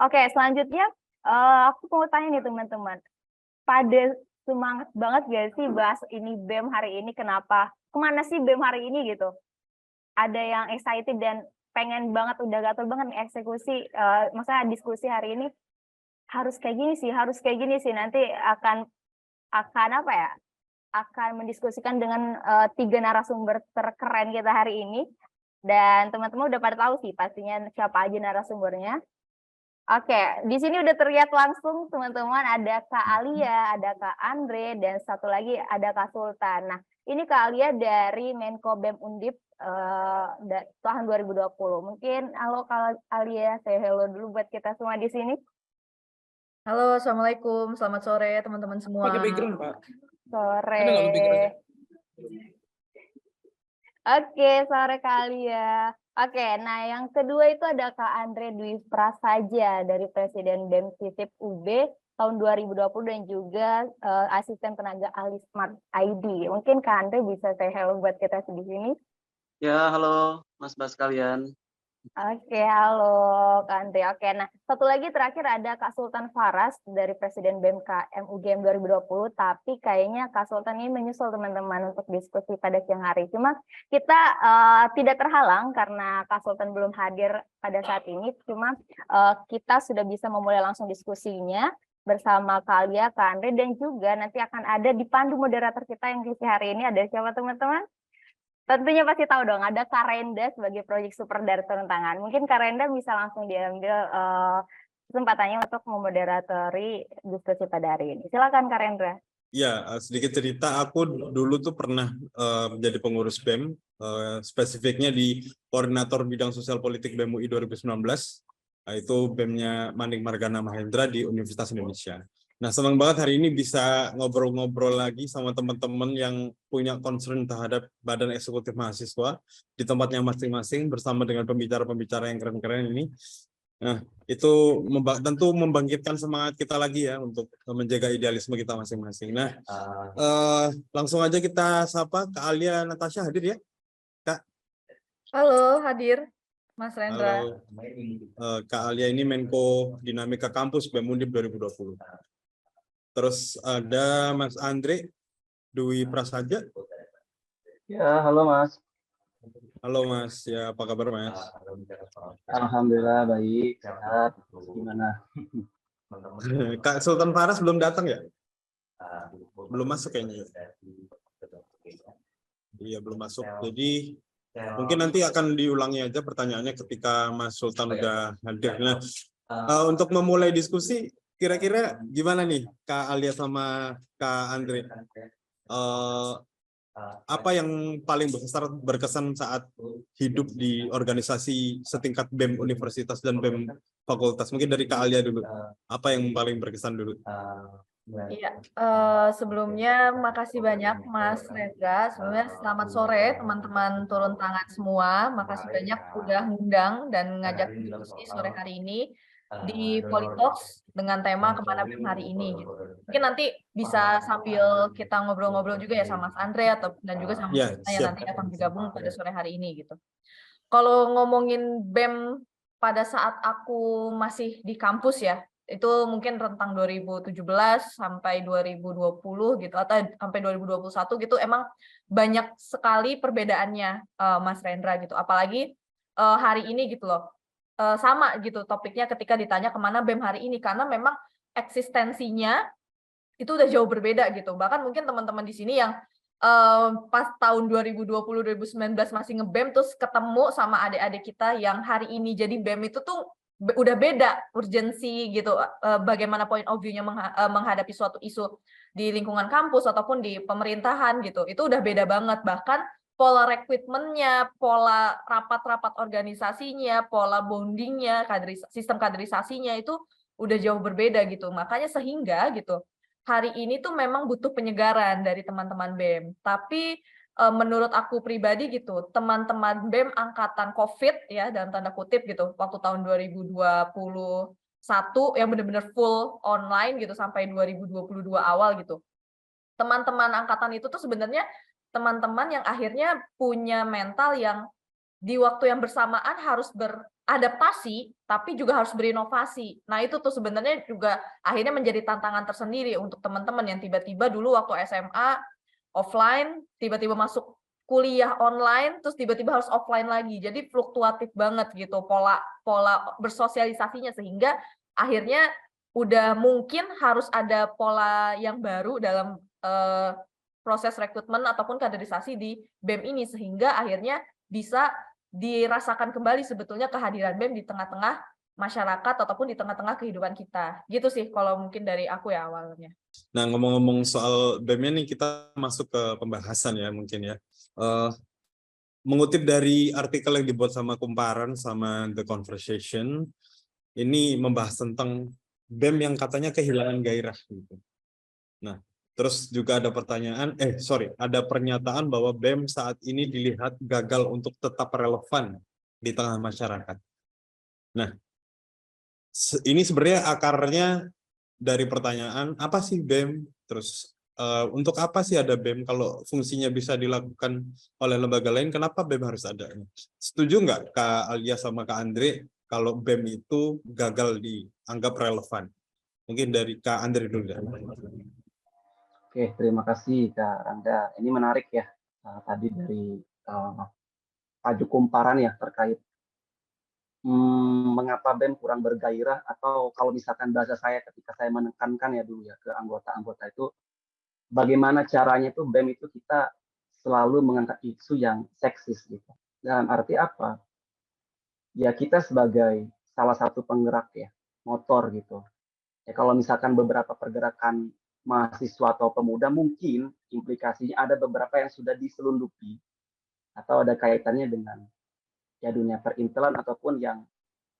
Oke, selanjutnya aku mau tanya nih teman-teman. Pada semangat banget gak sih bahas ini BEM hari ini? Kenapa? Kemana sih BEM hari ini gitu? Ada yang excited dan pengen banget, udah gatel banget nih eksekusi, maksudnya diskusi hari ini harus kayak gini sih, harus kayak gini sih. Nanti akan apa ya? Akan mendiskusikan dengan 3 narasumber terkeren kita hari ini. Dan teman-teman udah pada tahu sih pastinya siapa aja narasumbernya. Oke, di sini udah terlihat langsung teman-teman, ada Kak Alia, ada Kak Andre, dan satu lagi ada Kak Sultan. Nah, ini Kak Alia dari Menko BEM Undip tahun 2020. Mungkin halo Kak Alia, saya hello dulu buat kita semua di sini. Halo, Assalamualaikum. Selamat sore, teman-teman semua. Pakai background, Pak. Sore. Ada nggak lu background? Oke, sore Kak Alia. Oke, nah yang kedua itu ada Kak Andre Dwi Prasaja dari Presiden BEM FISIP UB tahun 2020 dan juga asisten tenaga ahli Smart ID. Mungkin Kak Andre bisa say hello buat kita di sini. Ya, halo Mas kalian. Oke, halo Kak Andre. Oke, nah satu lagi terakhir ada Kak Sultan Faras dari Presiden BMKM UGM 2020, tapi kayaknya Kak Sultan ini menyusul teman-teman untuk diskusi pada siang hari. Cuma kita tidak terhalang karena Kak Sultan belum hadir pada saat ini, cuma kita sudah bisa memulai langsung diskusinya bersama Kak Alia, Kak Andre, dan juga nanti akan ada dipandu moderator kita yang di hari ini. Ada siapa teman-teman? Tentunya pasti tahu dong, ada Kak Renda sebagai proyek super dari turun tangan. Mungkin Kak Renda bisa langsung diambil kesempatannya untuk memoderatori diskusi pada hari ini. Silakan Kak Rendra. Ya, sedikit cerita, aku dulu tuh pernah menjadi pengurus BEM, spesifiknya di Koordinator Bidang Sosial Politik BEM UI 2019, itu BEM-nya Manik Margana Mahendra di Universitas Indonesia. Nah, senang banget hari ini bisa ngobrol-ngobrol lagi sama teman-teman yang punya concern terhadap Badan Eksekutif Mahasiswa di tempatnya masing-masing bersama dengan pembicara-pembicara yang keren-keren ini. Nah, itu tentu membangkitkan semangat kita lagi ya untuk menjaga idealisme kita masing-masing. Nah, langsung aja kita sapa Kak Alia Natasha, hadir ya, Kak? Halo, hadir Mas Rendra. Halo. Kak Alia ini Menko Dinamika Kampus BEM Undip 2020. Terus ada Mas Andre Dwi Prasaja. Ya, halo Mas. Halo Mas, ya apa kabar Mas? Alhamdulillah baik, sehat. Gimana? Kak Sultan Faras belum datang ya? Belum masuk kayaknya. Iya, belum masuk. Jadi mungkin nanti akan diulangi aja pertanyaannya ketika Mas Sultan udah hadir. Nah, untuk memulai diskusi, kira-kira gimana nih Kak Alia sama Kak Andre? Apa yang paling besar berkesan saat hidup di organisasi setingkat BEM Universitas dan BEM Fakultas? Mungkin dari Kak Alia dulu. Apa yang paling berkesan dulu? Iya, sebelumnya makasih banyak Mas Rendra. Sebelumnya selamat sore teman-teman turun tangan semua. Makasih banyak udah ngundang dan ngajak diskusi sore hari ini di Politalks dengan tema kemana BEM hari ini gitu. Mungkin nanti bisa sambil kita ngobrol-ngobrol juga ya sama Mas Andre dan juga sama Ya, kita yang nanti akan bergabung pada sore hari ini gitu. Kalau ngomongin BEM pada saat aku masih di kampus ya, itu mungkin rentang 2017 sampai 2020 gitu atau sampai 2021 gitu, emang banyak sekali perbedaannya Mas Rendra gitu. Apalagi hari ini gitu loh. Sama gitu topiknya ketika ditanya kemana BEM hari ini, karena memang eksistensinya itu udah jauh berbeda gitu. Bahkan mungkin teman-teman di sini yang pas tahun 2020-2019 masih nge-BEM terus ketemu sama adik-adik kita yang hari ini jadi BEM itu tuh udah beda urgensi gitu, bagaimana point of view-nya menghadapi suatu isu di lingkungan kampus ataupun di pemerintahan gitu, itu udah beda banget. Bahkan pola rekrutmennya, pola rapat-rapat organisasinya, pola bondingnya, sistem kaderisasinya itu udah jauh berbeda gitu. Makanya sehingga gitu hari ini tuh memang butuh penyegaran dari teman-teman BEM. Tapi menurut aku pribadi gitu, teman-teman BEM angkatan COVID ya dalam tanda kutip gitu, waktu tahun 2021 yang benar-benar full online gitu sampai 2022 awal gitu. Teman-teman angkatan itu tuh sebenarnya teman-teman yang akhirnya punya mental yang di waktu yang bersamaan harus adaptasi, tapi juga harus berinovasi. Nah, itu tuh sebenarnya juga akhirnya menjadi tantangan tersendiri untuk teman-teman yang tiba-tiba dulu waktu SMA offline, tiba-tiba masuk kuliah online, terus tiba-tiba harus offline lagi. Jadi fluktuatif banget gitu pola bersosialisasinya, sehingga akhirnya udah mungkin harus ada pola yang baru dalam proses rekrutmen ataupun kaderisasi di BEM ini, sehingga akhirnya bisa dirasakan kembali sebetulnya kehadiran BEM di tengah-tengah masyarakat ataupun di tengah-tengah kehidupan kita. Gitu sih kalau mungkin dari aku ya awalnya. Nah, ngomong-ngomong soal BEM-nya nih, kita masuk ke pembahasan ya mungkin ya. Mengutip dari artikel yang dibuat sama Kumparan sama The Conversation, ini membahas tentang BEM yang katanya kehilangan gairah gitu. Nah, terus juga ada ada pernyataan bahwa BEM saat ini dilihat gagal untuk tetap relevan di tengah masyarakat. Nah, ini sebenarnya akarnya dari pertanyaan, apa sih BEM? Terus untuk apa sih ada BEM? Kalau fungsinya bisa dilakukan oleh lembaga lain, kenapa BEM harus ada? Setuju nggak Kak Alia sama Kak Andre kalau BEM itu gagal dianggap relevan? Mungkin dari Kak Andre dulu ya. Oke, terima kasih Kak Rangga. Ini menarik ya, tadi dari Pak Kumparan ya terkait mengapa BEM kurang bergairah, atau kalau misalkan bahasa saya ketika saya menekankan ya dulu ya ke anggota-anggota itu, bagaimana caranya tuh BEM itu kita selalu mengangkat isu yang seksis gitu. Dalam arti apa? Ya kita sebagai salah satu penggerak ya, motor gitu. Ya kalau misalkan beberapa pergerakan mahasiswa atau pemuda mungkin implikasinya ada beberapa yang sudah diselundupi atau ada kaitannya dengan ya dunia perintelan ataupun yang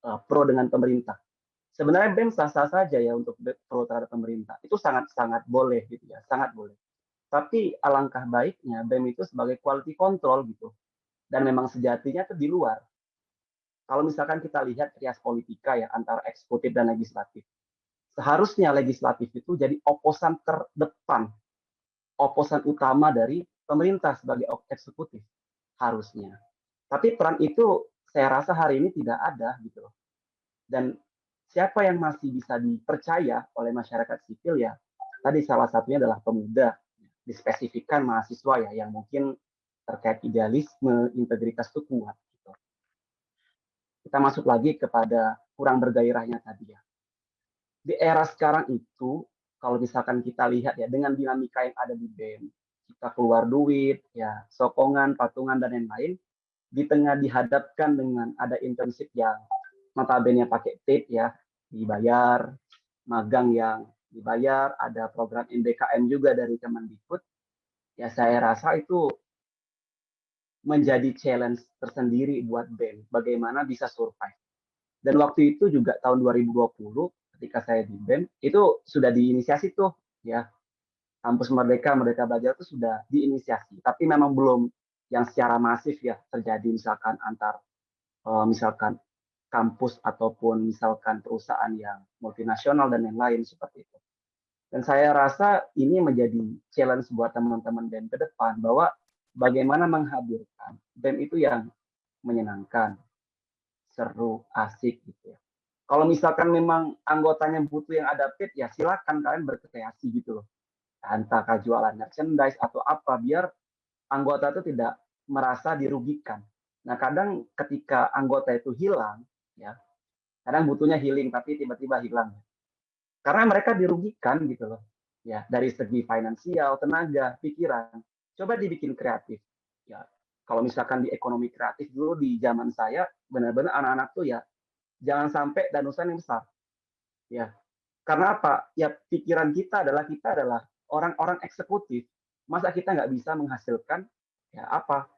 pro dengan pemerintah. Sebenarnya BEM sah-sah saja ya untuk pro terhadap pemerintah. Itu sangat-sangat boleh gitu ya, sangat boleh. Tapi alangkah baiknya BEM itu sebagai quality control gitu. Dan memang sejatinya itu di luar. Kalau misalkan kita lihat trias politika ya antara eksekutif dan legislatif. Seharusnya legislatif itu jadi oposan terdepan, oposan utama dari pemerintah sebagai eksekutif harusnya. Tapi peran itu saya rasa hari ini tidak ada gitu loh. Dan siapa yang masih bisa dipercaya oleh masyarakat sipil ya, tadi salah satunya adalah pemuda, dispesifikkan mahasiswa ya, yang mungkin terkait idealisme, integritas itu kuat. Gitu. Kita masuk lagi kepada kurang bergairahnya tadi ya. Di era sekarang itu, kalau misalkan kita lihat ya, dengan dinamika yang ada di BEM, kita keluar duit, ya sokongan, patungan, dan lain-lain, di tengah dihadapkan dengan ada internship yang notabene pakai tip ya, dibayar, magang yang dibayar, ada program MBKM juga dari Kemendikbud, ya saya rasa itu menjadi challenge tersendiri buat BEM, bagaimana bisa survive. Dan waktu itu juga tahun 2020, ketika saya di BEM, itu sudah diinisiasi tuh, ya, Kampus Merdeka Belajar itu sudah diinisiasi, tapi memang belum yang secara masif ya terjadi misalkan antar misalkan kampus ataupun misalkan perusahaan yang multinasional dan yang lain seperti itu. Dan saya rasa ini menjadi challenge buat teman-teman BEM ke depan, bahwa bagaimana menghadirkan BEM itu yang menyenangkan, seru, asik gitu ya. Kalau misalkan memang anggotanya butuh yang adaptif, ya silakan kalian berkreasi gitu loh. Entah jualan merchandise atau apa, biar anggota itu tidak merasa dirugikan. Nah, kadang ketika anggota itu hilang, ya, kadang butuhnya healing tapi tiba-tiba hilang. Karena mereka dirugikan gitu loh. Ya, dari segi finansial, tenaga, pikiran. Coba dibikin kreatif. Ya, kalau misalkan di ekonomi kreatif dulu di zaman saya, benar-benar anak-anak tuh ya jangan sampai danusan yang besar. Ya. Karena apa? Ya pikiran kita adalah orang-orang eksekutif. Masa kita nggak bisa menghasilkan ya apa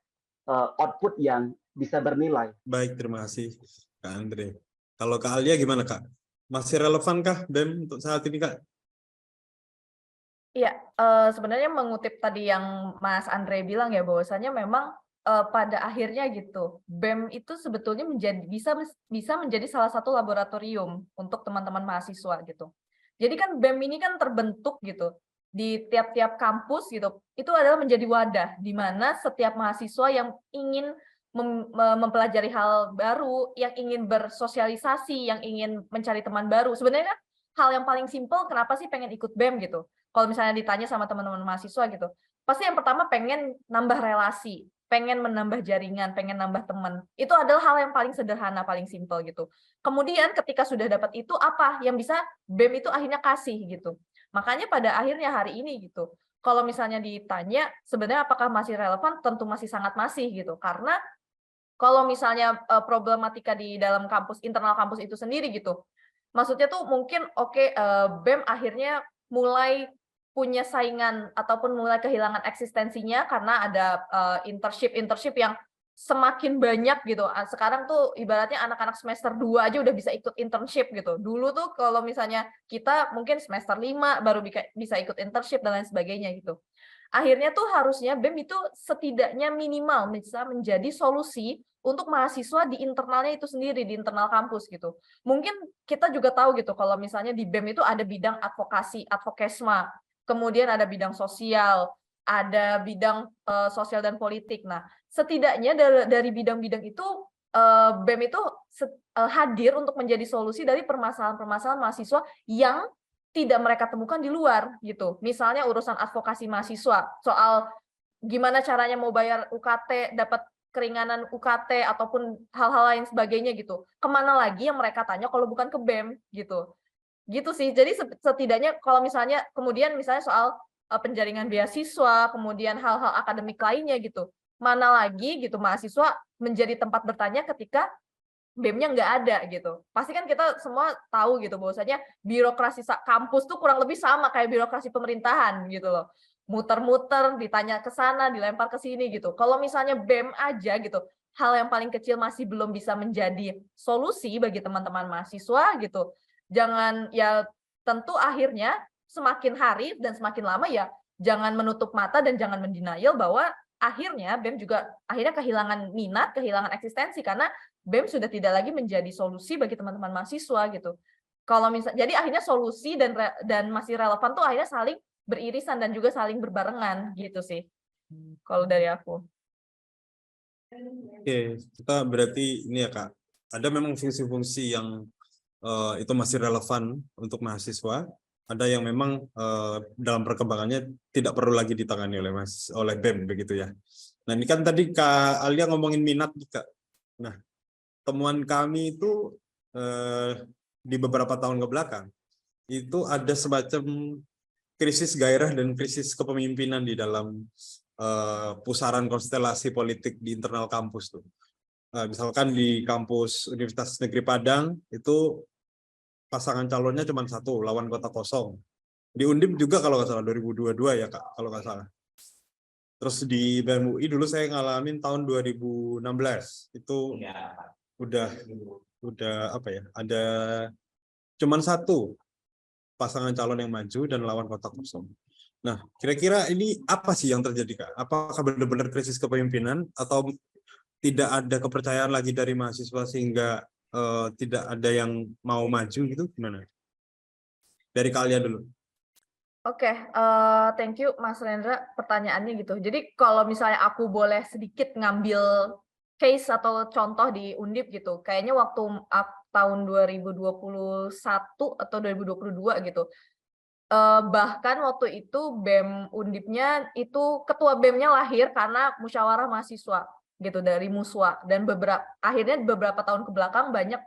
output yang bisa bernilai. Baik, terima kasih Kak Andre. Kalau Kak Alia gimana Kak? Masih relevankah BEM untuk saat ini Kak? Iya, sebenarnya mengutip tadi yang Mas Andre bilang ya, bahwasanya memang pada akhirnya gitu, BEM itu sebetulnya bisa menjadi salah satu laboratorium untuk teman-teman mahasiswa gitu. Jadi kan BEM ini kan terbentuk gitu di tiap-tiap kampus gitu. Itu adalah menjadi wadah di mana setiap mahasiswa yang ingin mempelajari hal baru, yang ingin bersosialisasi, yang ingin mencari teman baru. Sebenarnya kan hal yang paling simpel, kenapa sih pengen ikut BEM gitu? Kalau misalnya ditanya sama teman-teman mahasiswa gitu, pasti yang pertama pengen nambah relasi, pengen menambah jaringan, pengen nambah teman. Itu adalah hal yang paling sederhana, paling simpel gitu. Kemudian ketika sudah dapat itu, apa yang bisa BEM itu akhirnya kasih gitu. Makanya pada akhirnya hari ini gitu, kalau misalnya ditanya sebenarnya apakah masih relevan, tentu masih sangat masih gitu. Karena kalau misalnya problematika di dalam kampus, internal kampus itu sendiri gitu, maksudnya tuh mungkin BEM akhirnya mulai punya saingan ataupun mulai kehilangan eksistensinya karena ada internship yang semakin banyak gitu. Sekarang tuh ibaratnya anak-anak semester 2 aja udah bisa ikut internship gitu. Dulu tuh kalau misalnya kita mungkin semester 5 baru bisa ikut internship dan lain sebagainya gitu. Akhirnya tuh harusnya BEM itu setidaknya minimal bisa menjadi solusi untuk mahasiswa di internalnya itu sendiri, di internal kampus gitu. Mungkin kita juga tahu gitu kalau misalnya di BEM itu ada bidang advokasi, advokesma, kemudian ada bidang sosial, ada bidang sosial dan politik. Nah, setidaknya dari bidang-bidang itu BEM itu hadir untuk menjadi solusi dari permasalahan-permasalahan mahasiswa yang tidak mereka temukan di luar gitu. Misalnya urusan advokasi mahasiswa, soal gimana caranya mau bayar UKT, dapat keringanan UKT ataupun hal-hal lain sebagainya gitu. Kemana lagi yang mereka tanya kalau bukan ke BEM gitu. Gitu sih. Jadi setidaknya kalau misalnya kemudian misalnya soal penjaringan beasiswa, kemudian hal-hal akademik lainnya gitu. Mana lagi gitu mahasiswa menjadi tempat bertanya ketika BEM-nya nggak ada gitu. Pasti kan kita semua tahu gitu bahwasanya birokrasi kampus tuh kurang lebih sama kayak birokrasi pemerintahan gitu loh. Muter-muter, ditanya ke sana, dilempar ke sini gitu. Kalau misalnya BEM aja gitu, hal yang paling kecil masih belum bisa menjadi solusi bagi teman-teman mahasiswa gitu. Jangan ya tentu akhirnya semakin hari dan semakin lama ya jangan menutup mata dan jangan mendenial bahwa akhirnya BEM juga akhirnya kehilangan minat, kehilangan eksistensi karena BEM sudah tidak lagi menjadi solusi bagi teman-teman mahasiswa gitu. Kalau jadi akhirnya solusi dan masih relevan tuh akhirnya saling beririsan dan juga saling berbarengan gitu sih. Kalau dari aku. Oke, kita berarti ini ya Kak, ada memang fungsi-fungsi yang itu masih relevan untuk mahasiswa, ada yang memang dalam perkembangannya tidak perlu lagi ditangani oleh BEM begitu ya. Nah ini kan tadi Kak Alia ngomongin minat Kak. Nah temuan kami itu di beberapa tahun ke belakang itu ada semacam krisis gairah dan krisis kepemimpinan di dalam pusaran konstelasi politik di internal kampus tuh. Misalkan di kampus Universitas Negeri Padang itu pasangan calonnya cuma satu, lawan kota kosong. Di Undip juga kalau nggak salah 2022 ya Kak, kalau nggak salah. Terus di BEM UI dulu saya ngalamin tahun 2016 itu udah apa ya? Ada cuman satu pasangan calon yang maju dan lawan kota kosong. Nah, kira-kira ini apa sih yang terjadi Kak? Apakah benar-benar krisis kepemimpinan atau tidak ada kepercayaan lagi dari mahasiswa sehingga tidak ada yang mau maju gitu? Gimana? Dari kalian dulu. Oke, thank you Mas Rendra pertanyaannya gitu. Jadi kalau misalnya aku boleh sedikit ngambil case atau contoh di Undip gitu, kayaknya waktu tahun 2021 atau 2022 gitu. Bahkan waktu itu BEM Undipnya itu ketua BEM-nya lahir karena musyawarah mahasiswa gitu dari Muswa, dan akhirnya beberapa tahun ke belakang banyak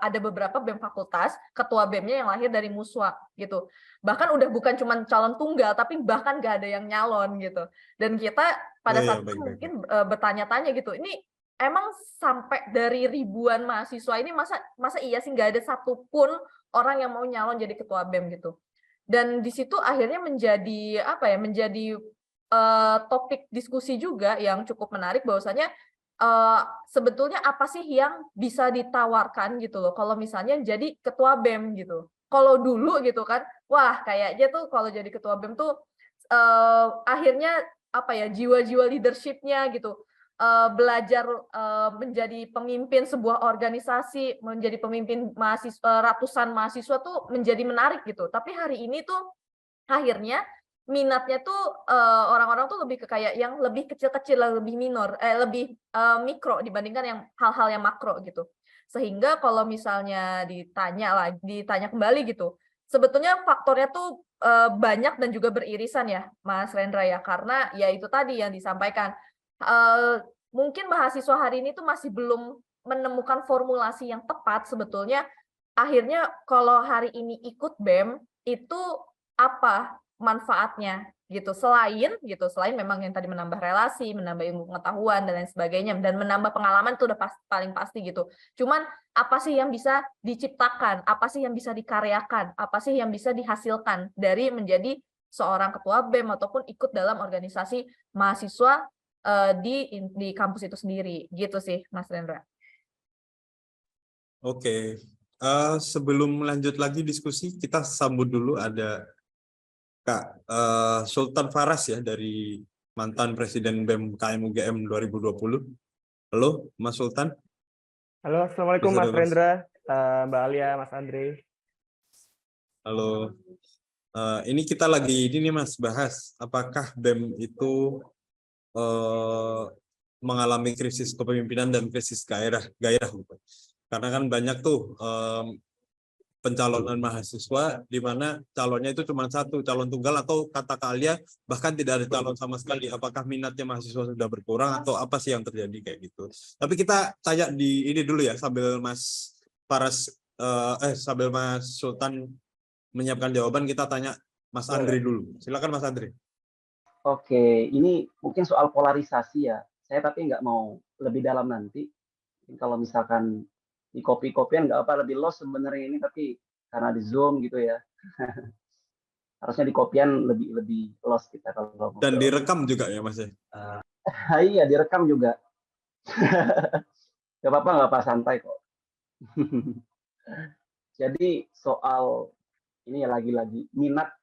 ada beberapa BEM fakultas ketua BEM-nya yang lahir dari Muswa gitu. Bahkan udah bukan cuma calon tunggal tapi bahkan gak ada yang nyalon gitu. Dan kita pada saat itu mungkin bertanya-tanya gitu, ini emang sampai dari ribuan mahasiswa ini masa iya sih nggak ada satupun orang yang mau nyalon jadi ketua BEM gitu. Dan di situ akhirnya menjadi apa ya, menjadi topik diskusi juga yang cukup menarik bahwasanya sebetulnya apa sih yang bisa ditawarkan gitu loh kalau misalnya jadi ketua BEM gitu. Kalau dulu gitu kan, wah kayaknya tuh kalau jadi ketua BEM tuh akhirnya apa ya, jiwa-jiwa leadership-nya gitu. Belajar menjadi pemimpin sebuah organisasi, menjadi pemimpin mahasiswa, ratusan mahasiswa tuh menjadi menarik gitu. Tapi hari ini tuh akhirnya minatnya tuh orang-orang tuh lebih ke kayak yang lebih kecil-kecil, lebih minor, lebih mikro dibandingkan yang hal-hal yang makro gitu. Sehingga kalau misalnya ditanya kembali gitu, sebetulnya faktornya tuh banyak dan juga beririsan ya, Mas Rendra ya, karena ya itu tadi yang disampaikan. Mungkin mahasiswa hari ini tuh masih belum menemukan formulasi yang tepat sebetulnya. Akhirnya kalau hari ini ikut BEM itu apa manfaatnya gitu, selain memang yang tadi menambah relasi, menambah ilmu pengetahuan dan lain sebagainya, dan menambah pengalaman itu udah paling pasti gitu. Cuman apa sih yang bisa diciptakan, apa sih yang bisa dikaryakan, apa sih yang bisa dihasilkan dari menjadi seorang ketua BEM ataupun ikut dalam organisasi mahasiswa di kampus itu sendiri gitu sih, Mas Rendra. Oke. Sebelum lanjut lagi diskusi, kita sambut dulu ada Kak Sultan Faras ya, dari mantan Presiden BEM KM UGM 2020. Halo, Mas Sultan. Halo, Assalamualaikum Bisa Mas deh, Mas. Rendra, Mbak Alia, Mas Andre. Halo. Ini kita lagi ini nih Mas, bahas apakah BEM itu mengalami krisis kepemimpinan dan krisis gairah. Karena kan banyak tuh pencalonan mahasiswa di mana calonnya itu cuma satu, calon tunggal, atau kata Kak Alia bahkan tidak ada calon sama sekali. Apakah minatnya mahasiswa sudah berkurang atau apa sih yang terjadi kayak gitu. Tapi kita tanya di ini dulu ya, sambil Mas Faras sambil Mas Sultan menyiapkan jawaban, kita tanya Mas Andri dulu. Silakan Mas Andri. Oke, ini mungkin soal polarisasi ya. Saya tapi nggak mau lebih dalam nanti. Kalau misalkan di copy-copyan nggak apa, lebih lost sebenarnya ini, tapi karena di Zoom gitu ya. Harusnya di copyan lebih lost kita kalau Dan ngobrol. direkam juga ya Mas ya? Iya, direkam juga. Gak apa-apa, nggak apa, santai kok. Jadi soal ini ya lagi-lagi minat,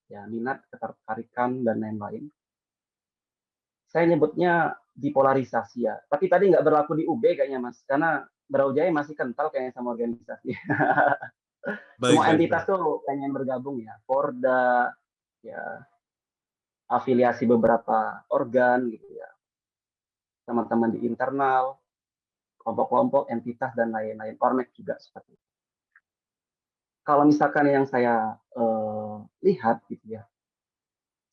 ketertarikan dan lain-lain. Saya nyebutnya dipolarisasi ya. Tapi tadi nggak berlaku di UB kayaknya Mas, karena Brawijaya masih kental kayaknya sama organisasi. Semua entitas tuh pengen bergabung ya, Porda, ya afiliasi beberapa organ gitu ya, teman-teman di internal, kelompok-kelompok, entitas dan lain-lain, Ormek juga seperti itu. Kalau misalkan yang saya lihat gitu ya,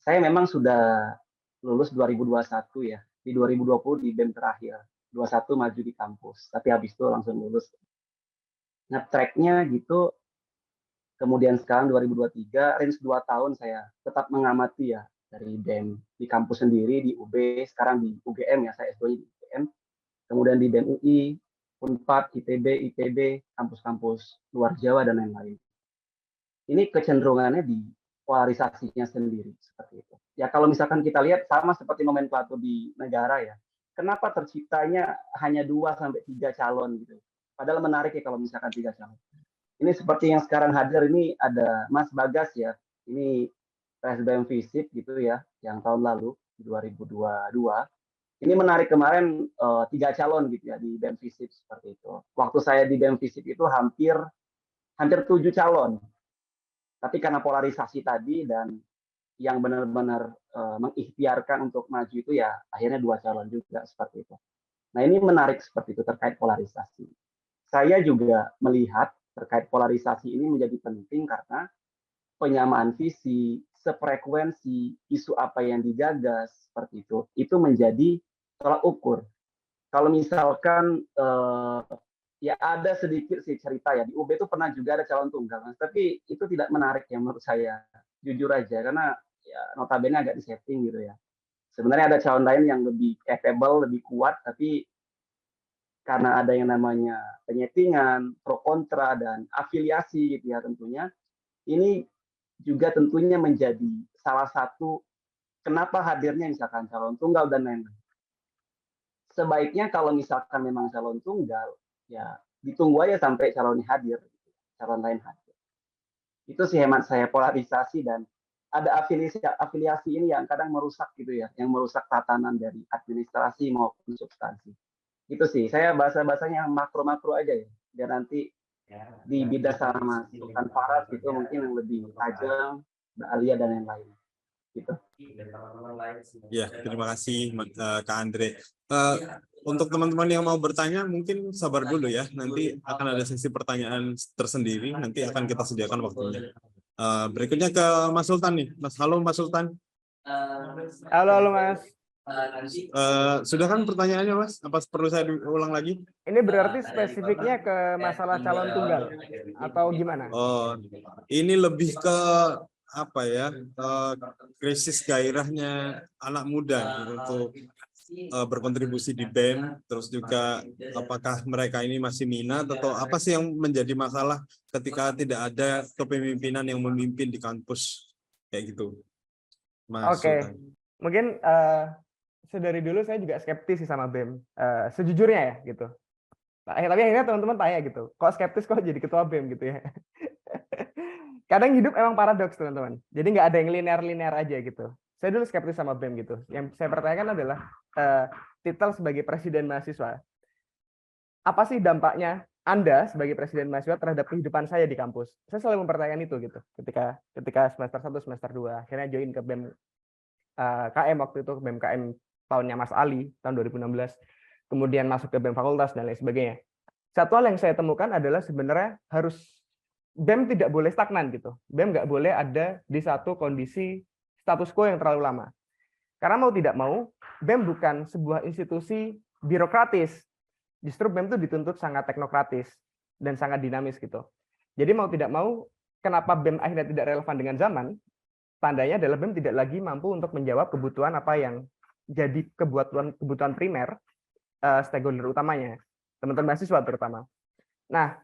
saya memang sudah lulus 2021 ya, di 2020 di BEM terakhir, 21 maju di kampus, tapi habis itu langsung lulus. Nge-tracknya gitu, kemudian sekarang 2023, range 2 tahun saya tetap mengamati ya, dari BEM di kampus sendiri, di UB, sekarang di UGM ya, saya S2 di UGM, kemudian di BEM UI, Unpad, ITB, IPB, kampus-kampus luar Jawa, dan lain-lain. Ini kecenderungannya di polarisasinya sendiri, seperti itu. Ya kalau misalkan kita lihat sama seperti nomenklatur di negara ya, kenapa terciptanya hanya 2-3 calon gitu. Padahal menarik ya kalau misalkan 3 calon. Ini seperti yang sekarang hadir ini ada Mas Bagas ya, ini PSBM Visip gitu ya, yang tahun lalu, 2022. Ini menarik kemarin 3 calon gitu ya di BEM Visip seperti itu. Waktu saya di BEM Visip itu hampir 7 calon. Tapi karena polarisasi tadi dan yang benar-benar mengikhtiarkan untuk maju itu ya akhirnya 2 calon juga seperti itu. Nah ini menarik seperti itu terkait polarisasi. Saya juga melihat terkait polarisasi ini menjadi penting karena penyamaan visi, sefrekuensi, isu apa yang digagas seperti itu menjadi tolak ukur. Kalau misalkan ya ada sedikit sih cerita ya, di UB itu pernah juga ada calon tunggal, tapi itu tidak menarik ya menurut saya, jujur aja, karena ya notabene agak disetting gitu ya. Sebenarnya ada calon lain yang lebih capable, lebih kuat, tapi karena ada yang namanya penyetingan, pro kontra, dan afiliasi gitu ya tentunya, ini juga tentunya menjadi salah satu kenapa hadirnya misalkan calon tunggal dan lain-lain. Sebaiknya kalau misalkan memang calon tunggal, ya ditunggu aja sampai calonnya hadir, calon lain hadir. Itu sih hemat saya, polarisasi dan ada afiliasi ini yang kadang merusak gitu ya, yang merusak tatanan dari administrasi maupun substansi. Itu sih, saya bahasa-bahasanya makro-makro aja ya, biar nanti di bidang sama Sultan Faras itu mungkin yang lebih tajam, Mbak Alia dan lain-lain. gitu. Ya, terima kasih Kak Andre. Untuk teman-teman yang mau bertanya, mungkin sabar dulu ya. Nanti akan ada sesi pertanyaan tersendiri. Nanti akan kita sediakan waktunya. Berikutnya ke Mas Sultan nih. Halo Mas Sultan. Halo Mas. Sudah kan pertanyaannya Mas? Apa perlu saya ulang lagi? Ini berarti spesifiknya ke masalah calon tunggal atau gimana? Oh, ini lebih ke apa ya? Krisis gairahnya anak muda untuk berkontribusi di BEM, terus juga apakah mereka ini masih minat atau apa sih yang menjadi masalah ketika tidak ada kepemimpinan yang memimpin di kampus kayak gitu, Mas Oke, Sultan. mungkin sedari dulu saya juga skeptis sih sama BEM, sejujurnya ya gitu. Tapi akhirnya teman-teman tanya gitu, kok skeptis kok jadi ketua BEM gitu ya. Kadang hidup emang paradoks teman-teman, jadi nggak ada yang linear-linear aja gitu. Saya dulu skeptis sama BEM gitu. Yang saya pertanyakan adalah titel sebagai presiden mahasiswa. Apa sih dampaknya Anda sebagai presiden mahasiswa terhadap kehidupan saya di kampus? Saya selalu mempertanyakan itu gitu. Ketika semester 1, semester 2, akhirnya join ke BEM KM waktu itu, BEM KM tahunnya Mas Ali tahun 2016. Kemudian masuk ke BEM fakultas dan lain sebagainya. Satu hal yang saya temukan adalah sebenarnya harus BEM tidak boleh stagnan gitu. BEM nggak boleh ada di satu kondisi status quo yang terlalu lama. Karena mau tidak mau, BEM bukan sebuah institusi birokratis. Justru BEM itu dituntut sangat teknokratis dan sangat dinamis gitu. Jadi mau tidak mau, kenapa BEM akhirnya tidak relevan dengan zaman? Tandanya adalah BEM tidak lagi mampu untuk menjawab kebutuhan apa yang jadi kebutuhan primer stakeholder utamanya, teman-teman mahasiswa terutama. Nah,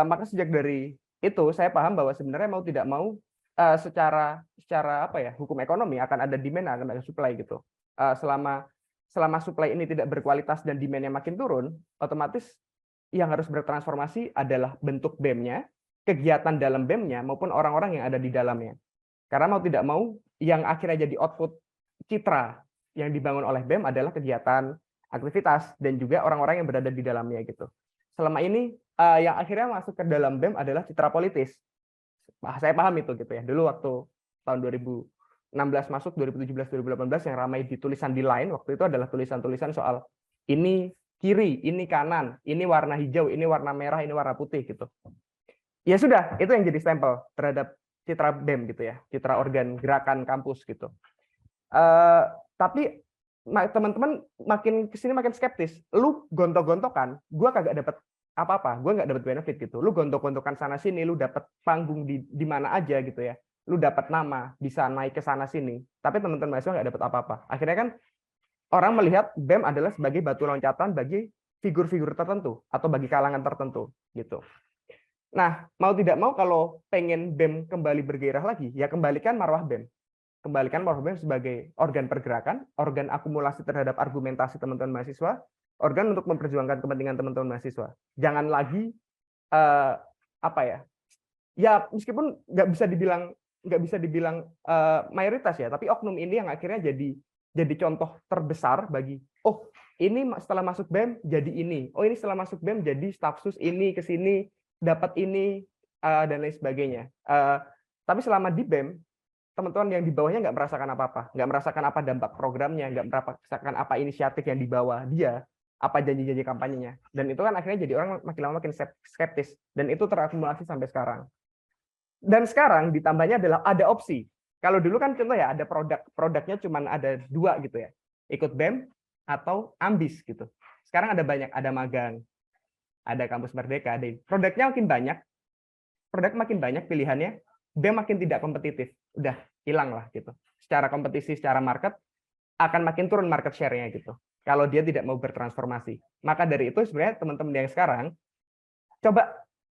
maka sejak dari itu saya paham bahwa sebenarnya mau tidak mau secara apa ya, hukum ekonomi akan ada demand, akan ada supply gitu. Selama supply ini tidak berkualitas dan demand-nya makin turun, otomatis yang harus bertransformasi adalah bentuk BEM-nya, kegiatan dalam BEM-nya maupun orang-orang yang ada di dalamnya. Karena mau tidak mau yang akhirnya jadi output citra yang dibangun oleh BEM adalah kegiatan, aktivitas, dan juga orang-orang yang berada di dalamnya gitu. Selama ini yang akhirnya masuk ke dalam BEM adalah citra politis. Saya paham itu gitu ya. Dulu waktu tahun 2016 masuk, 2017-2018 yang ramai di tulisan di Line waktu itu adalah tulisan-tulisan soal ini kiri, ini kanan, ini warna hijau, ini warna merah, ini warna putih gitu. Ya sudah, itu yang jadi stempel terhadap citra BEM gitu ya, citra organ gerakan kampus gitu. Tapi teman-teman makin kesini makin skeptis. Lu gontok-gontokan, gue kagak dapat apa-apa, gue nggak dapat benefit gitu. Lu gontok-gontokan sana sini, lu dapat panggung di mana aja gitu ya. Lu dapat nama, bisa naik ke sana sini. Tapi teman-teman mahasiswa nggak dapat apa-apa. Akhirnya kan orang melihat BEM adalah sebagai batu loncatan bagi figur-figur tertentu atau bagi kalangan tertentu gitu. Nah, mau tidak mau kalau pengen BEM kembali bergairah lagi, ya kembalikan marwah BEM. Kembalikan marwah BEM sebagai organ pergerakan, organ akumulasi terhadap argumentasi teman-teman mahasiswa, organ untuk memperjuangkan kepentingan teman-teman mahasiswa. Jangan lagi apa ya? Ya meskipun nggak bisa dibilang mayoritas ya, tapi oknum ini yang akhirnya jadi contoh terbesar bagi ini setelah masuk BEM jadi ini. Oh ini setelah masuk BEM jadi stafsus ini ke sini dapat ini dan lain sebagainya. Tapi selama di BEM teman-teman yang di bawahnya nggak merasakan apa-apa, nggak merasakan apa dampak programnya, nggak merasakan apa inisiatif yang dibawa dia, apa janji-janji kampanyenya, dan itu kan akhirnya jadi orang makin lama makin skeptis, dan itu terakumulasi sampai sekarang. Dan sekarang ditambahnya adalah ada opsi. Kalau dulu kan contoh ya ada produknya cuma ada 2 gitu ya, ikut BEM atau ambis gitu. Sekarang ada banyak, ada magang, ada kampus merdeka, ada produknya makin banyak pilihannya. BEM makin tidak kompetitif, udah hilang lah gitu. Secara kompetisi, secara market akan makin turun market share-nya gitu. Kalau dia tidak mau bertransformasi, maka dari itu sebenarnya teman-teman yang sekarang coba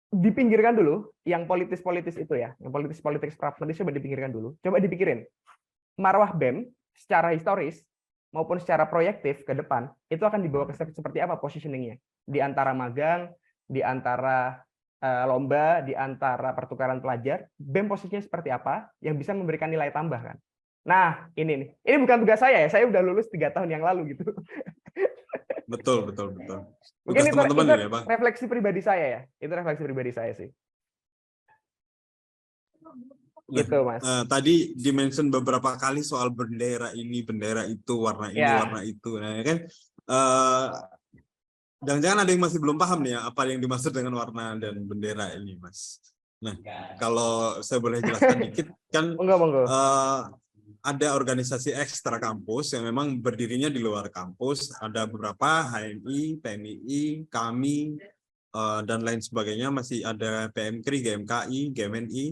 dipinggirkan dulu yang politis-politis itu ya, yang politis-politis pragmatis coba dipinggirkan dulu. Coba dipikirin marwah BEM secara historis maupun secara proyektif ke depan itu akan dibawa ke seperti apa positioning-nya di antara magang, di antara lomba, di antara pertukaran pelajar, BEM posisinya seperti apa yang bisa memberikan nilai tambah kan. Nah, ini bukan tugas saya ya, saya udah lulus 3 tahun yang lalu gitu. Betul. Mungkin Tugas teman-teman itu ya, Bang. refleksi pribadi saya ya, itu refleksi pribadi saya sih. Gitu, Mas. Tadi dimention beberapa kali soal bendera ini, bendera itu, warna ini, Ya. warna itu. Nah, ya kan, jangan-jangan ada yang masih belum paham nih ya, apa yang dimaksud dengan warna dan bendera ini, Mas. Nah, kalau saya boleh jelaskan dikit, kan Monggo. ada organisasi ekstra kampus yang memang berdirinya di luar kampus. Ada beberapa, HMI, PMII, kami, dan lain sebagainya. Masih ada PMKRI, GMKI, GMNI.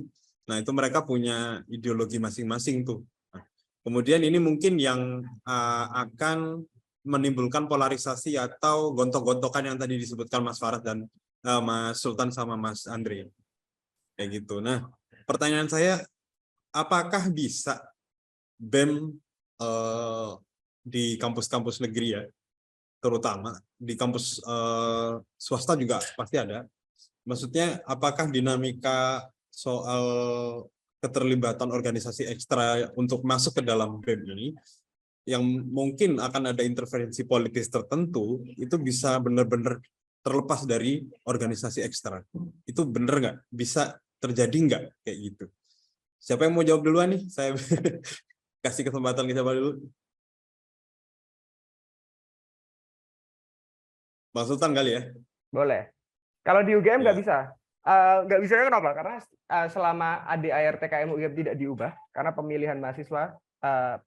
Nah, itu mereka punya ideologi masing-masing tuh. Nah, kemudian ini mungkin yang akan menimbulkan polarisasi atau gontok-gontokan yang tadi disebutkan Mas Farad dan Mas Sultan sama Mas Andre. Kayak gitu. Nah, pertanyaan saya, apakah bisa BEM di kampus-kampus negeri ya, terutama di kampus swasta juga pasti ada. Maksudnya, apakah dinamika soal keterlibatan organisasi ekstra untuk masuk ke dalam BEM ini, yang mungkin akan ada intervensi politis tertentu, itu bisa benar-benar terlepas dari organisasi ekstra. Itu benar nggak? Bisa terjadi nggak kayak gitu? Siapa yang mau jawab duluan nih? Saya kasih kesempatan ke siapa dulu? Bang Sultan kali ya? Boleh. Kalau di UGM nggak Ya. bisa. Nggak bisa kenapa? Karena selama ADART KM UGM tidak diubah, karena pemilihan mahasiswa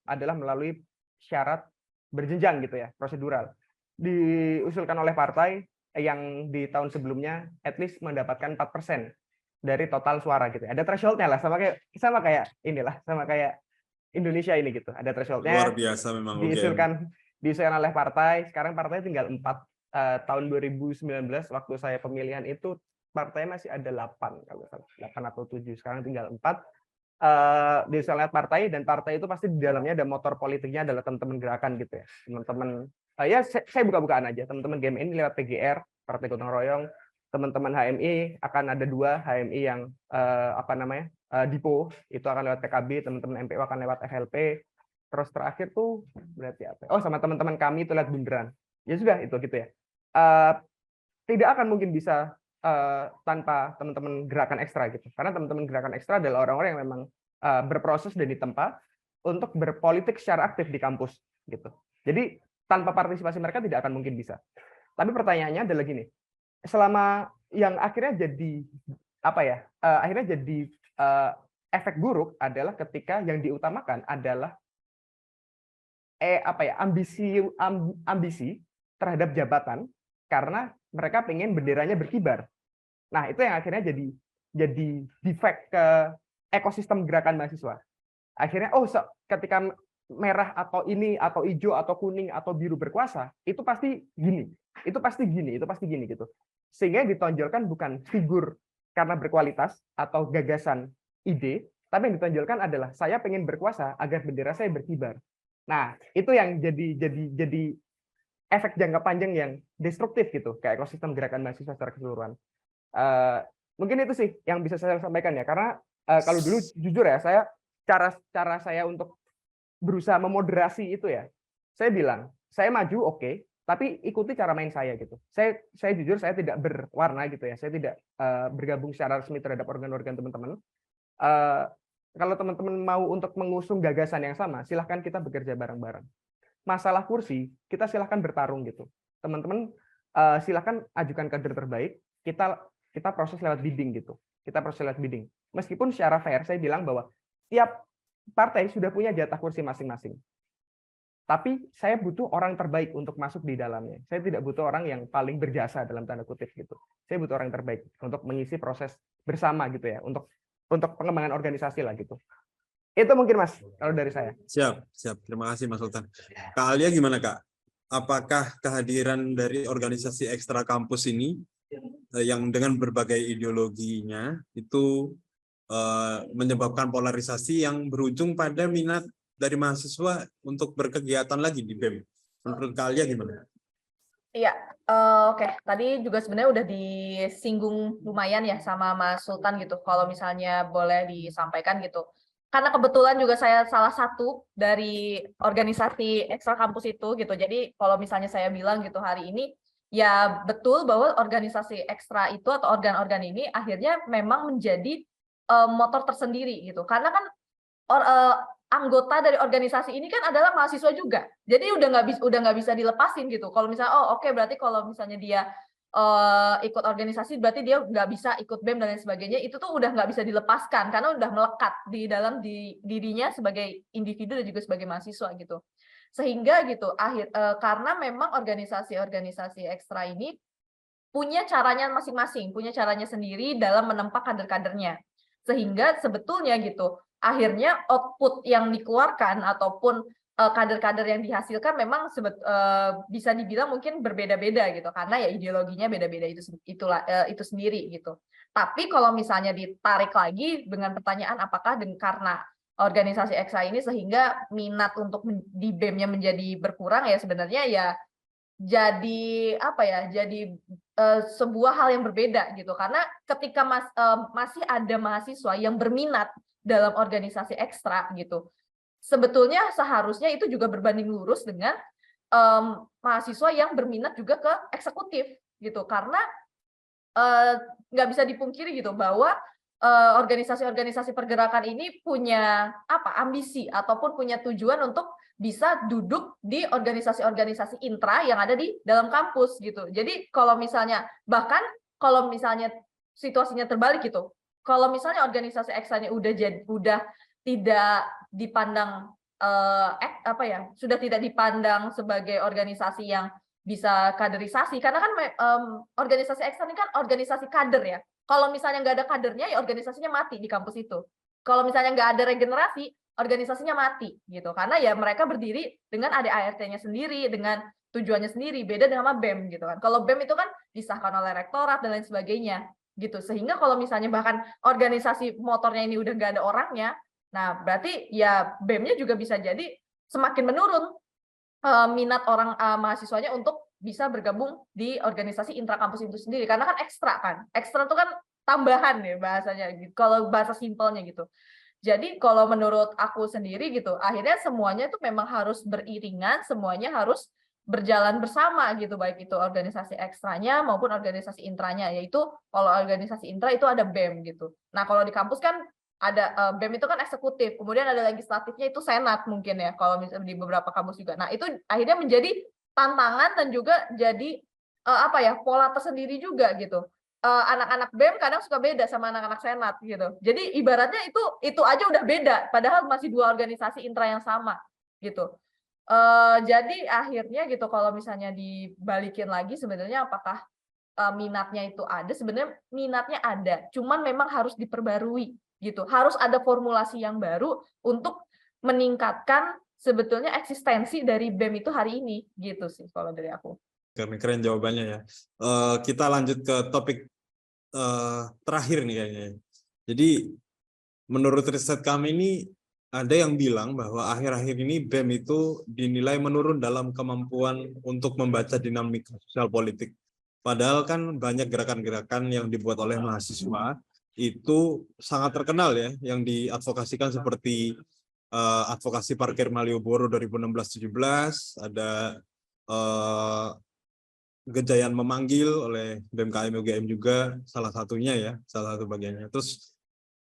adalah melalui syarat berjenjang gitu ya, prosedural. Diusulkan oleh partai yang di tahun sebelumnya at least mendapatkan 4% dari total suara gitu. Ada threshold-nya lah, sama kayak Indonesia ini gitu. Ada threshold-nya. Luar biasa memang UGM. Diusulkan oleh partai. Sekarang partai tinggal 4. Tahun 2019 waktu saya pemilihan itu partai masih ada 8 kalau salah, 8 atau 7. Sekarang tinggal 4. Diusulkan oleh partai, dan partai itu pasti di dalamnya ada motor politiknya adalah teman-teman gerakan gitu ya. Teman-teman ya saya buka-bukaan aja. Teman-teman GMI lewat PGR, Partai Gotong Royong. Teman-teman HMI akan ada 2 HMI yang Dipo itu akan lewat PKB, teman-teman MPO akan lewat FLP. Terus terakhir tuh berarti apa? Oh, sama teman-teman kami itu lewat bundaran. Ya sudah itu gitu ya. Tidak akan mungkin bisa tanpa teman-teman gerakan ekstra gitu. Karena teman-teman gerakan ekstra adalah orang-orang yang memang berproses dan ditempa untuk berpolitik secara aktif di kampus gitu. Jadi tanpa partisipasi mereka tidak akan mungkin bisa. Tapi pertanyaannya adalah gini. Selama yang akhirnya jadi efek buruk adalah ketika yang diutamakan adalah ambisi terhadap jabatan karena mereka pengen benderanya berkibar. Nah, itu yang akhirnya jadi defect ke ekosistem gerakan mahasiswa. Akhirnya ketika merah atau ini atau hijau atau kuning atau biru berkuasa, itu pasti gini. Itu pasti gini gitu. Sehingga yang ditonjolkan bukan figur karena berkualitas atau gagasan ide, tapi yang ditonjolkan adalah saya pengen berkuasa agar bendera saya berkibar. Nah, itu yang jadi efek jangka panjang yang destruktif gitu ke ekosistem gerakan mahasiswa secara keseluruhan. Mungkin itu sih yang bisa saya sampaikan ya, karena kalau dulu jujur ya, cara saya untuk berusaha memoderasi itu ya, saya bilang saya maju oke, tapi ikuti cara main saya gitu. Saya jujur saya tidak berwarna gitu ya, saya tidak bergabung secara resmi terhadap organ-organ teman-teman. Kalau teman-teman mau untuk mengusung gagasan yang sama, silahkan kita bekerja bareng-bareng. Masalah kursi, kita silahkan bertarung gitu. Teman-teman silahkan ajukan kader terbaik, kita proses lewat bidding gitu. Kita proses lewat bidding. Meskipun secara fair saya bilang bahwa tiap partai sudah punya jatah kursi masing-masing. Tapi saya butuh orang terbaik untuk masuk di dalamnya. Saya tidak butuh orang yang paling berjasa dalam tanda kutip gitu. Saya butuh orang terbaik untuk mengisi proses bersama gitu ya, untuk pengembangan organisasi lah gitu. Itu mungkin Mas kalau dari saya. Siap. Terima kasih Mas Sultan. Kak Alia gimana Kak? Apakah kehadiran dari organisasi ekstra kampus ini yang dengan berbagai ideologinya itu menyebabkan polarisasi yang berujung pada minat dari mahasiswa untuk berkegiatan lagi di BEM? Menurut Kak Alia gimana? Iya, oke. Tadi juga sebenarnya udah disinggung lumayan ya sama Mas Sultan gitu. Kalau misalnya boleh disampaikan gitu. Karena kebetulan juga saya salah satu dari organisasi ekstra kampus itu gitu. Jadi kalau misalnya saya bilang gitu hari ini, ya betul bahwa organisasi ekstra itu atau organ-organ ini akhirnya memang menjadi motor tersendiri gitu. Karena kan anggota dari organisasi ini kan adalah mahasiswa juga. Jadi udah nggak bisa dilepasin gitu. Kalau misalnya oke, berarti kalau misalnya dia ikut organisasi berarti dia nggak bisa ikut BEM dan lain sebagainya, itu tuh udah nggak bisa dilepaskan karena udah melekat di dalam dirinya sebagai individu dan juga sebagai mahasiswa gitu. Sehingga gitu karena memang organisasi-organisasi ekstra ini punya caranya masing-masing, punya caranya sendiri dalam menempa kader-kadernya. Sehingga sebetulnya gitu, akhirnya output yang dikeluarkan ataupun kader-kader yang dihasilkan memang bisa dibilang mungkin berbeda-beda gitu, karena ya ideologinya beda-beda itu sendiri gitu. Tapi kalau misalnya ditarik lagi dengan pertanyaan apakah karena organisasi ekstra ini sehingga minat untuk di BEM-nya menjadi berkurang, ya sebenarnya ya jadi apa ya, jadi sebuah hal yang berbeda gitu, karena ketika masih ada mahasiswa yang berminat dalam organisasi ekstra gitu, sebetulnya seharusnya itu juga berbanding lurus dengan mahasiswa yang berminat juga ke eksekutif gitu, karena nggak bisa dipungkiri gitu bahwa organisasi-organisasi pergerakan ini punya ambisi ataupun punya tujuan untuk bisa duduk di organisasi-organisasi intra yang ada di dalam kampus gitu. Jadi kalau misalnya situasinya terbalik gitu, kalau misalnya organisasi ekstranya udah tidak dipandang sudah tidak dipandang sebagai organisasi yang bisa kaderisasi, karena kan organisasi ekstra ini kan organisasi kader ya. Kalau misalnya nggak ada kadernya, ya organisasinya mati di kampus itu. Kalau misalnya nggak ada regenerasi, organisasinya mati gitu. Karena ya mereka berdiri dengan ADART-nya sendiri, dengan tujuannya sendiri, beda dengan BEM gitu kan. Kalau BEM itu kan disahkan oleh rektorat dan lain sebagainya gitu. Sehingga kalau misalnya bahkan organisasi motornya ini udah nggak ada orangnya, nah berarti ya BEM-nya juga bisa jadi semakin menurun minat orang mahasiswanya untuk bisa bergabung di organisasi intrakampus itu sendiri, karena kan ekstra itu kan tambahan ya bahasanya gitu, kalau bahasa simpelnya gitu. Jadi kalau menurut aku sendiri gitu, akhirnya semuanya itu memang harus beriringan, semuanya harus berjalan bersama gitu, baik itu organisasi ekstranya maupun organisasi intranya, yaitu kalau organisasi intra itu ada BEM gitu. Nah kalau di kampus kan ada BEM itu kan eksekutif, kemudian ada legislatifnya itu senat mungkin ya kalau misalnya di beberapa kampus juga. Nah itu akhirnya menjadi tantangan dan juga jadi pola tersendiri juga gitu. Anak-anak BEM kadang suka beda sama anak-anak senat gitu. Jadi ibaratnya itu aja udah beda, padahal masih dua organisasi intra yang sama gitu. Jadi akhirnya gitu kalau misalnya dibalikin lagi sebenarnya apakah minatnya itu ada? Sebenarnya minatnya ada, cuman memang harus diperbarui gitu. Harus ada formulasi yang baru untuk meningkatkan sebetulnya eksistensi dari BEM itu hari ini gitu sih kalau dari aku. Keren jawabannya ya. Kita lanjut ke topik terakhir nih kayaknya. Jadi menurut riset kami ini ada yang bilang bahwa akhir-akhir ini BEM itu dinilai menurun dalam kemampuan untuk membaca dinamika sosial politik. Padahal kan banyak gerakan-gerakan yang dibuat oleh mahasiswa itu sangat terkenal ya, yang diadvokasikan seperti advokasi parkir Malioboro 2016-17, ada Gejayan Memanggil oleh BMKM UGM juga salah satunya ya, salah satu bagiannya. Terus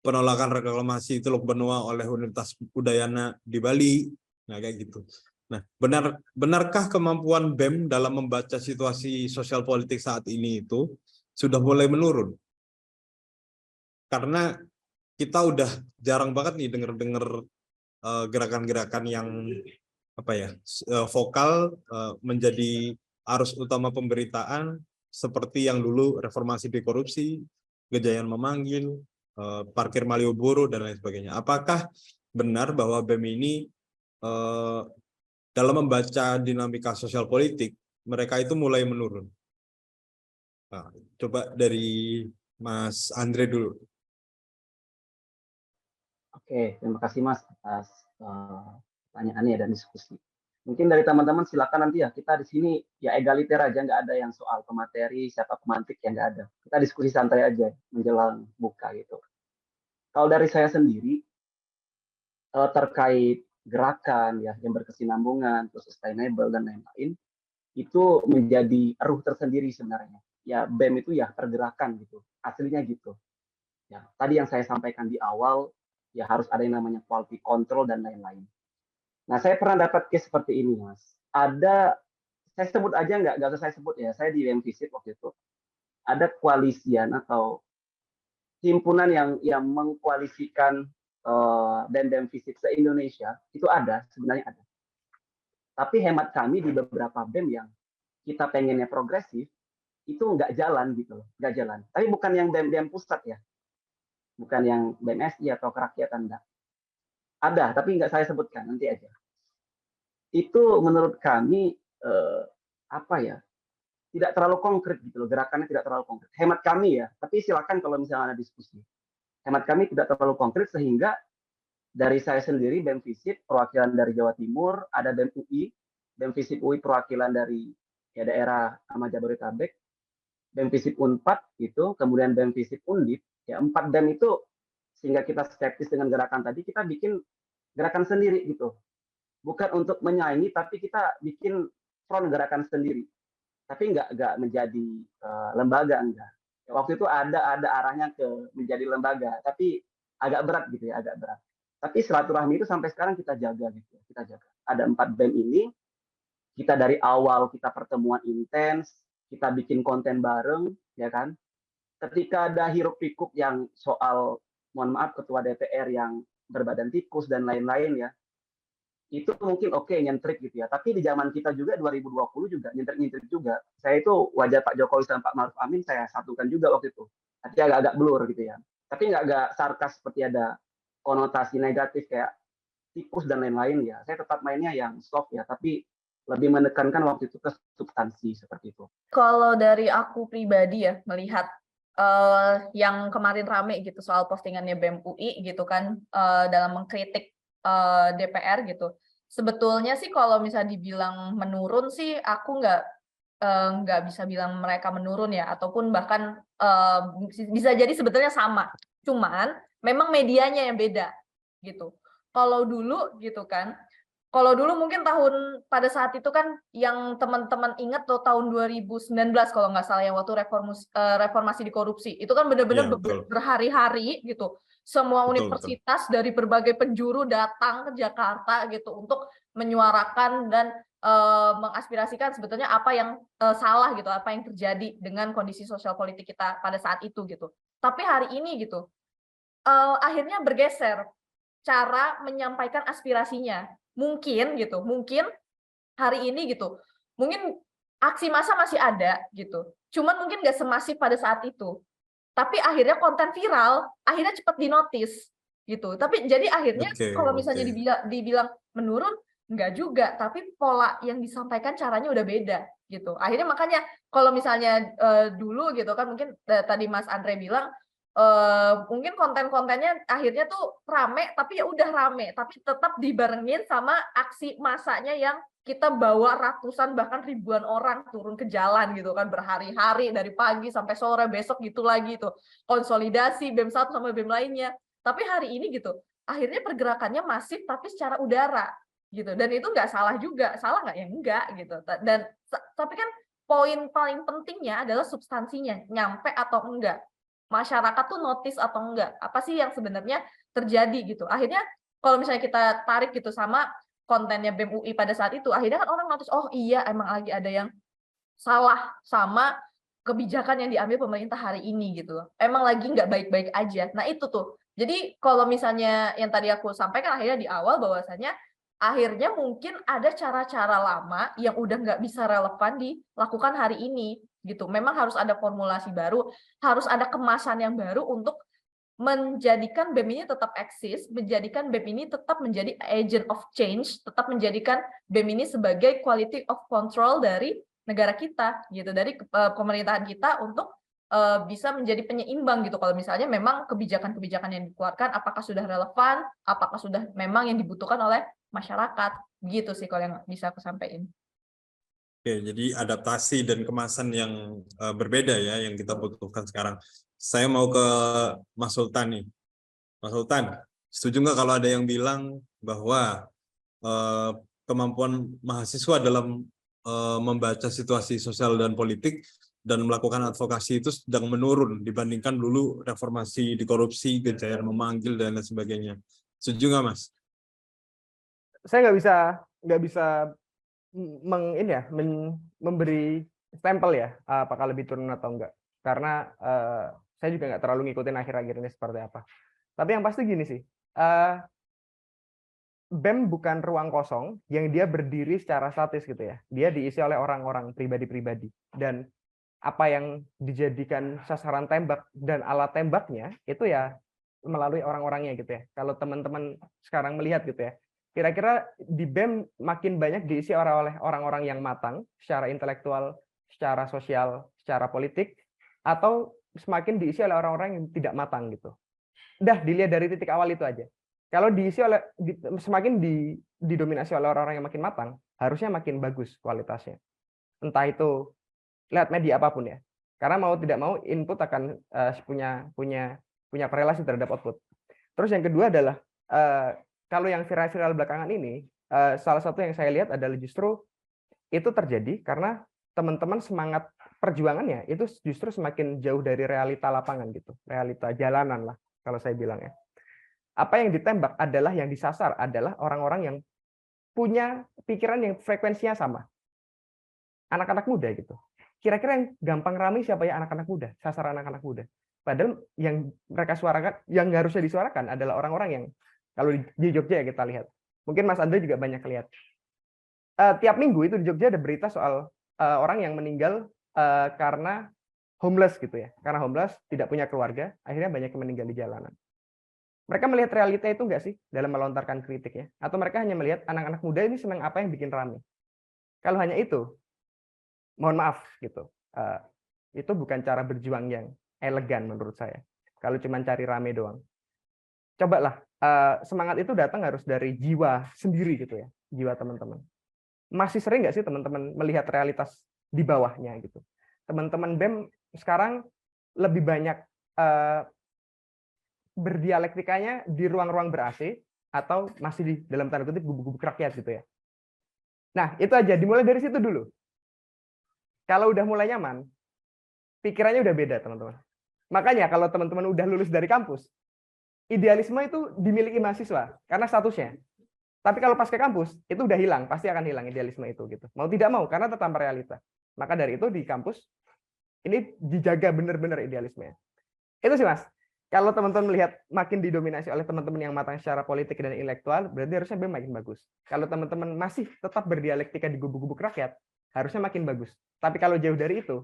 penolakan reklamasi Teluk Benua oleh Universitas Udayana di Bali, nah kayak gitu. Nah, benarkah kemampuan BEM dalam membaca situasi sosial politik saat ini itu sudah mulai menurun? Karena kita udah jarang banget nih dengar-dengar gerakan-gerakan yang vokal menjadi arus utama pemberitaan seperti yang dulu reformasi anti korupsi, Gejayan Memanggil, parkir Malioboro dan lain sebagainya. Apakah benar bahwa BEM ini dalam membaca dinamika sosial politik mereka itu mulai menurun? Nah, coba dari Mas Andre dulu. Oke, terima kasih Mas atas pertanyaannya dan diskusi. Mungkin dari teman-teman silakan nanti ya, kita di sini ya egaliter aja, nggak ada yang soal pemateri, siapa pemantik, yang nggak ada. Kita diskusi santai aja menjelang buka gitu. Kalau dari saya sendiri, terkait gerakan ya yang berkesinambungan, terus sustainable dan lain-lain, itu menjadi ruh tersendiri sebenarnya. Ya BEM itu ya pergerakan gitu, aslinya gitu. Ya, tadi yang saya sampaikan di awal, ya harus ada yang namanya quality control dan lain-lain. Nah, saya pernah dapat case seperti ini, Mas. Saya sebut aja nggak usah saya sebut ya, saya di BEM Visip waktu itu. Ada koalisian atau himpunan yang mengkoalisikan BEM Visip se-Indonesia, itu ada, sebenarnya ada. Tapi hemat kami di beberapa BEM yang kita pengennya progresif, itu nggak jalan gitu loh, nggak jalan. Tapi bukan yang BEM pusat ya, bukan yang BMSI atau kerakyatan, enggak. Ada, tapi nggak saya sebutkan, nanti aja. Itu menurut kami tidak terlalu konkret gitu loh, gerakannya tidak terlalu konkret. Hemat kami ya, tapi silakan kalau misalnya ada diskusi. Hemat kami tidak terlalu konkret sehingga dari saya sendiri BEM Visip perwakilan dari Jawa Timur, ada BEM UI, BEM Visip UI perwakilan dari ya daerah sama Jabodetabek, BEM Visip Unpad itu, kemudian BEM Visip Undip, ya 4 BEM itu sehingga kita skeptis dengan gerakan tadi, kita bikin gerakan sendiri gitu. Bukan untuk menyaingi, tapi kita bikin front gerakan sendiri. Tapi nggak menjadi lembaga, enggak. Waktu itu ada arahnya ke menjadi lembaga, tapi agak berat gitu ya, agak berat. Tapi silaturahmi itu sampai sekarang kita jaga gitu, kita jaga. Ada 4 BEM ini, kita dari awal kita pertemuan intens, kita bikin konten bareng, ya kan. Ketika ada hiruk-pikuk yang soal, mohon maaf, ketua DPR yang berbadan tikus dan lain-lain ya, itu mungkin oke, nyentrik gitu ya. Tapi di zaman kita juga 2020 juga nyentrik juga. Saya itu wajah Pak Jokowi sama Pak Maruf Amin saya satukan juga waktu itu. Tapi agak-agak blur gitu ya. Tapi nggak sarkas seperti ada konotasi negatif kayak tikus dan lain-lain ya. Saya tetap mainnya yang soft ya, tapi lebih menekankan waktu itu ke substansi seperti itu. Kalau dari aku pribadi ya melihat yang kemarin rame gitu soal postingannya BEM UI gitu kan, dalam mengkritik DPR gitu. Sebetulnya sih kalau misalnya dibilang menurun sih aku nggak bisa bilang mereka menurun ya, ataupun bahkan bisa jadi sebetulnya sama. Cuman memang medianya yang beda gitu. Kalau dulu gitu kan, kalau dulu mungkin pada saat itu kan yang teman-teman ingat tuh tahun 2019 kalau nggak salah yang waktu reformasi di korupsi. Itu kan benar-benar berhari-hari gitu. Semua universitas dari berbagai penjuru datang ke Jakarta gitu untuk menyuarakan dan mengaspirasikan sebetulnya apa yang salah gitu, apa yang terjadi dengan kondisi sosial politik kita pada saat itu gitu. Tapi hari ini gitu, akhirnya bergeser cara menyampaikan aspirasinya. Mungkin hari ini gitu, mungkin aksi massa masih ada gitu, cuman mungkin nggak semasif pada saat itu. Tapi akhirnya konten viral akhirnya cepat dinotis gitu. Tapi jadi akhirnya kalau misalnya dibilang menurun, enggak juga, tapi pola yang disampaikan caranya udah beda gitu. Akhirnya makanya kalau misalnya dulu gitu kan, mungkin tadi Mas Andre bilang mungkin konten-kontennya akhirnya tuh rame, tapi ya udah rame, tapi tetap dibarengin sama aksi massanya yang kita bawa ratusan bahkan ribuan orang turun ke jalan gitu kan, berhari-hari dari pagi sampai sore, besok gitu lagi tuh konsolidasi BEM 1 sama BEM lainnya. Tapi hari ini gitu akhirnya pergerakannya masif tapi secara udara gitu, dan itu nggak salah juga. Salah nggak? Ya enggak gitu. Dan tapi kan poin paling pentingnya adalah substansinya, nyampe atau enggak, masyarakat tuh notice atau enggak, apa sih yang sebenarnya terjadi gitu. Akhirnya kalau misalnya kita tarik gitu sama kontennya BEM UI pada saat itu, akhirnya kan orang notice, oh iya emang lagi ada yang salah sama kebijakan yang diambil pemerintah hari ini gitu loh. Emang lagi nggak baik-baik aja. Nah itu tuh. Jadi kalau misalnya yang tadi aku sampaikan akhirnya di awal bahwasanya akhirnya mungkin ada cara-cara lama yang udah nggak bisa relevan dilakukan hari ini gitu. Memang harus ada formulasi baru, harus ada kemasan yang baru untuk menjadikan BEM ini tetap eksis, menjadikan BEM ini tetap menjadi agent of change, tetap menjadikan BEM ini sebagai quality of control dari negara kita gitu, dari pemerintahan kita untuk bisa menjadi penyeimbang gitu. Kalau misalnya memang kebijakan-kebijakan yang dikeluarkan apakah sudah relevan, apakah sudah memang yang dibutuhkan oleh masyarakat, gitu sih kalau yang bisa aku sampaikan. Oke, jadi adaptasi dan kemasan yang berbeda ya yang kita butuhkan sekarang. Saya mau ke Mas Sultan nih. Mas Sultan, setuju nggak kalau ada yang bilang bahwa kemampuan mahasiswa dalam membaca situasi sosial dan politik dan melakukan advokasi itu sedang menurun dibandingkan dulu reformasi di korupsi, Gejayan memanggil dan lain sebagainya. Setuju nggak, Mas? Saya nggak bisa memberi stempel ya apakah lebih turun atau enggak, karena saya juga nggak terlalu ngikutin akhir-akhir ini seperti apa. Tapi yang pasti gini sih, BEM bukan ruang kosong yang dia berdiri secara statis gitu ya. Dia diisi oleh orang-orang pribadi-pribadi, dan apa yang dijadikan sasaran tembak dan alat tembaknya itu ya melalui orang-orangnya gitu ya. Kalau teman-teman sekarang melihat gitu ya, kira-kira di BEM makin banyak diisi oleh orang-orang yang matang secara intelektual, secara sosial, secara politik, atau semakin diisi oleh orang-orang yang tidak matang gitu. Udah dilihat dari titik awal itu aja. Kalau semakin didominasi oleh orang-orang yang makin matang, harusnya makin bagus kualitasnya. Entah itu lihat media apapun ya. Karena mau tidak mau input akan punya korelasi terhadap output. Terus yang kedua adalah kalau yang viral-viral belakangan ini, salah satu yang saya lihat adalah justru itu terjadi karena teman-teman semangat perjuangannya itu justru semakin jauh dari realita lapangan gitu, realita jalanan lah kalau saya bilang ya. Apa yang ditembak adalah, yang disasar adalah orang-orang yang punya pikiran yang frekuensinya sama. Anak-anak muda gitu. Kira-kira yang gampang ramai siapa ya? Anak-anak muda, sasar anak-anak muda. Padahal yang mereka suarakan, yang harusnya disuarakan adalah orang-orang yang, kalau di Jogja ya kita lihat. Mungkin Mas Andre juga banyak lihat. Tiap minggu itu di Jogja ada berita soal orang yang meninggal karena homeless gitu ya. Karena homeless, tidak punya keluarga, akhirnya banyak yang meninggal di jalanan. Mereka melihat realita itu enggak sih dalam melontarkan kritiknya? Atau mereka hanya melihat anak-anak muda ini senang apa yang bikin rame? Kalau hanya itu, mohon maaf gitu. Itu bukan cara berjuang yang elegan menurut saya. Kalau cuma cari rame doang. Cobalah, semangat itu datang harus dari jiwa sendiri gitu ya, jiwa teman-teman. Masih sering nggak sih teman-teman melihat realitas di bawahnya gitu? Teman-teman BEM sekarang lebih banyak berdialektikanya di ruang-ruang ber-AC atau masih di dalam tanda kutip gubuk-gubuk rakyat gitu ya. Nah, itu aja, dimulai dari situ dulu. Kalau udah mulai nyaman, pikirannya udah beda, teman-teman. Makanya kalau teman-teman udah lulus dari kampus, idealisme itu dimiliki mahasiswa karena statusnya. Tapi kalau pas ke kampus, itu udah hilang, pasti akan hilang idealisme itu gitu. Mau tidak mau, karena tetap realita. Maka dari itu di kampus ini dijaga benar-benar idealismenya. Itu sih, Mas. Kalau teman-teman melihat makin didominasi oleh teman-teman yang matang secara politik dan intelektual, berarti harusnya BEM makin bagus. Kalau teman-teman masih tetap berdialektika di gubuk-gubuk rakyat, harusnya makin bagus. Tapi kalau jauh dari itu,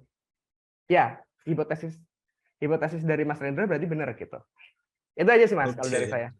ya hipotesis dari Mas Rendra berarti benar gitu. Itu aja sih, Mas, kalau dari saya.